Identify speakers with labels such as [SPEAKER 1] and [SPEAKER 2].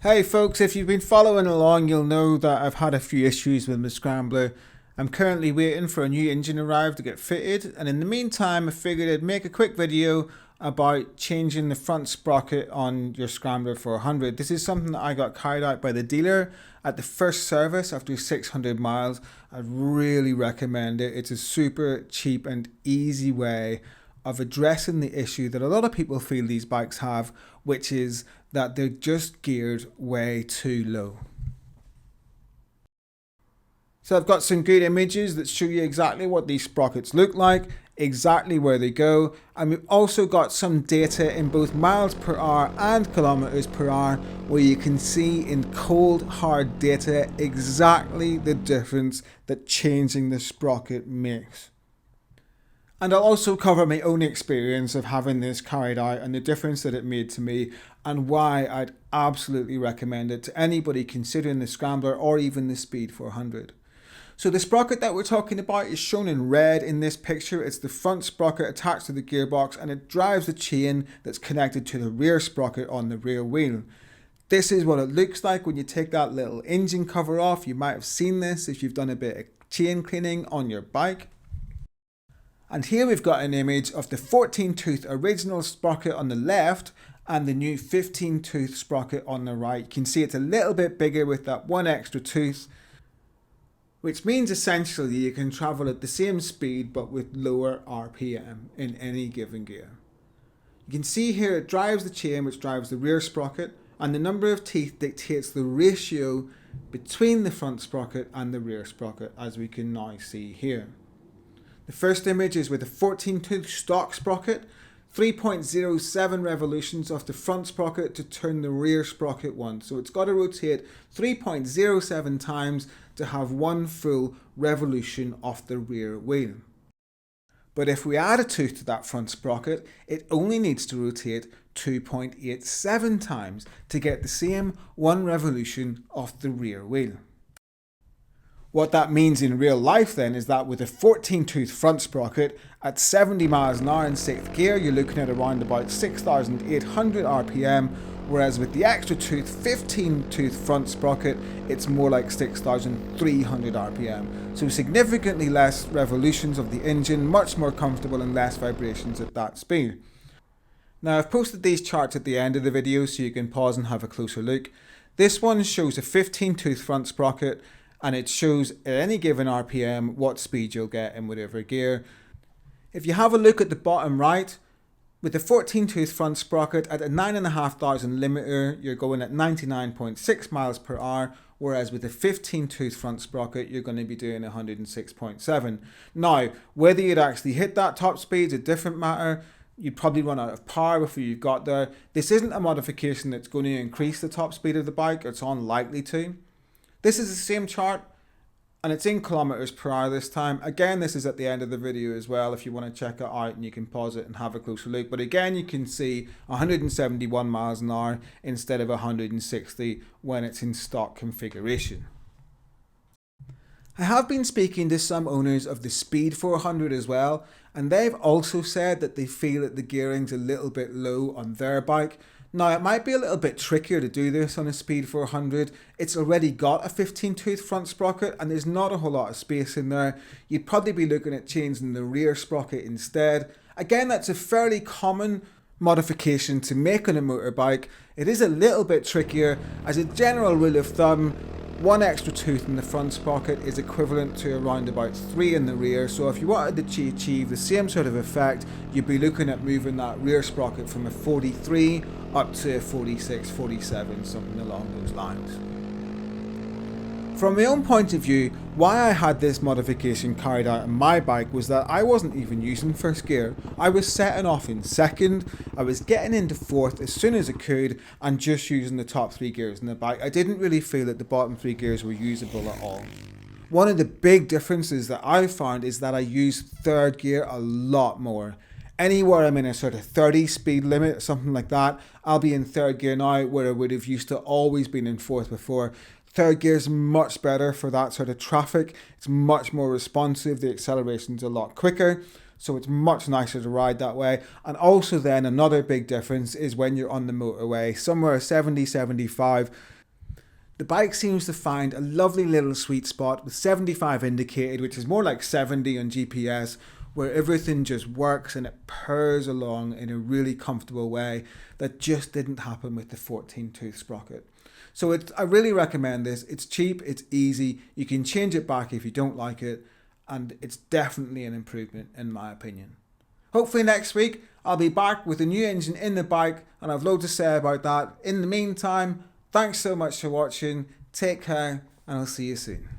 [SPEAKER 1] Hey folks, if you've been following along, you'll know that I've had a few issues with my Scrambler. I'm currently waiting for a new engine to arrive to get fitted, and in the meantime I figured I'd make a quick video about changing the front sprocket on your Scrambler for 100. This is something that I got carried out by the dealer at the first service after 600 miles. I'd really recommend it. It's a super cheap and easy way of addressing the issue that a lot of people feel these bikes have, which is that they're just geared way too low. So I've got some good images that show you exactly what these sprockets look like, exactly where they go, and we've also got some data in both miles per hour and kilometers per hour where you can see in cold hard data exactly the difference that changing the sprocket makes. And I'll also cover my own experience of having this carried out and the difference that it made to me and why I'd absolutely recommend it to anybody considering the Scrambler or even the Speed 400. So the sprocket that we're talking about is shown in red in this picture. It's the front sprocket attached to the gearbox and it drives the chain that's connected to the rear sprocket on the rear wheel. This is what it looks like when you take that little engine cover off. You might have seen this if you've done a bit of chain cleaning on your bike. And here we've got an image of the 14-tooth original sprocket on the left and the new 15-tooth sprocket on the right. You can see it's a little bit bigger with that one extra tooth, which means essentially you can travel at the same speed but with lower RPM in any given gear. You can see here it drives the chain, which drives the rear sprocket, and the number of teeth dictates the ratio between the front sprocket and the rear sprocket, as we can now see here. The first image is with a 14-tooth stock sprocket, 3.07 revolutions off the front sprocket to turn the rear sprocket once. So it's got to rotate 3.07 times to have one full revolution off the rear wheel. But if we add a tooth to that front sprocket, it only needs to rotate 2.87 times to get the same one revolution off the rear wheel. What that means in real life then is that with a 14-tooth front sprocket at 70 miles an hour in 6th gear, you're looking at around about 6,800 RPM, whereas with the extra tooth 15-tooth front sprocket, it's more like 6,300 RPM. So significantly less revolutions of the engine, much more comfortable and less vibrations at that speed. Now I've posted these charts at the end of the video so you can pause and have a closer look. This one shows a 15-tooth front sprocket, and it shows at any given RPM what speed you'll get in whatever gear. If you have a look at the bottom right, with the 14-tooth front sprocket at a 9,500 limiter, you're going at 99.6 miles per hour, whereas with the 15-tooth front sprocket, you're going to be doing 106.7. Now, whether you'd actually hit that top speed is a different matter. You'd probably run out of power before you got there. This isn't a modification that's going to increase the top speed of the bike. It's unlikely to. This is the same chart, and it's in kilometers per hour this time. Again, this is at the end of the video as well if you want to check it out, and you can pause it and have a closer look. But again, you can see 171 miles an hour instead of 160 when it's in stock configuration. I have been speaking to some owners of the Speed 400 as well, and they've also said that they feel that the gearing's a little bit low on their bike. Now, it might be a little bit trickier to do this on a Speed 400. It's already got a 15-tooth front sprocket and there's not a whole lot of space in there. You'd probably be looking at changing the rear sprocket instead. Again, that's a fairly common modification to make on a motorbike. It is a little bit trickier. As a general rule of thumb, one extra tooth in the front sprocket is equivalent to around about 3 in the rear. So if you wanted to achieve the same sort of effect, you'd be looking at moving that rear sprocket from a 43 up to a 46, 47, something along those lines. From my own point of view, why I had this modification carried out on my bike was that I wasn't even using first gear. I was setting off in second, I was getting into fourth as soon as I could and just using the top 3 gears in the bike. I didn't really feel that the bottom 3 gears were usable at all. One of the big differences that I found is that I use third gear a lot more. Anywhere I'm in a sort of 30 speed limit, something like that, I'll be in third gear now, where I would have used to always been in fourth before. Third gear is much better for that sort of traffic. It's much more responsive. The acceleration's a lot quicker. So it's much nicer to ride that way. And also then another big difference is when you're on the motorway, somewhere 70, 75, The bike seems to find a lovely little sweet spot with 75 indicated, which is more like 70 on GPS, where everything just works and it purrs along in a really comfortable way that just didn't happen with the 14-tooth sprocket. So I really recommend this. It's cheap, it's easy, you can change it back if you don't like it, and it's definitely an improvement in my opinion. Hopefully next week I'll be back with a new engine in the bike, and I've loads to say about that. In the meantime, thanks so much for watching, take care, and I'll see you soon.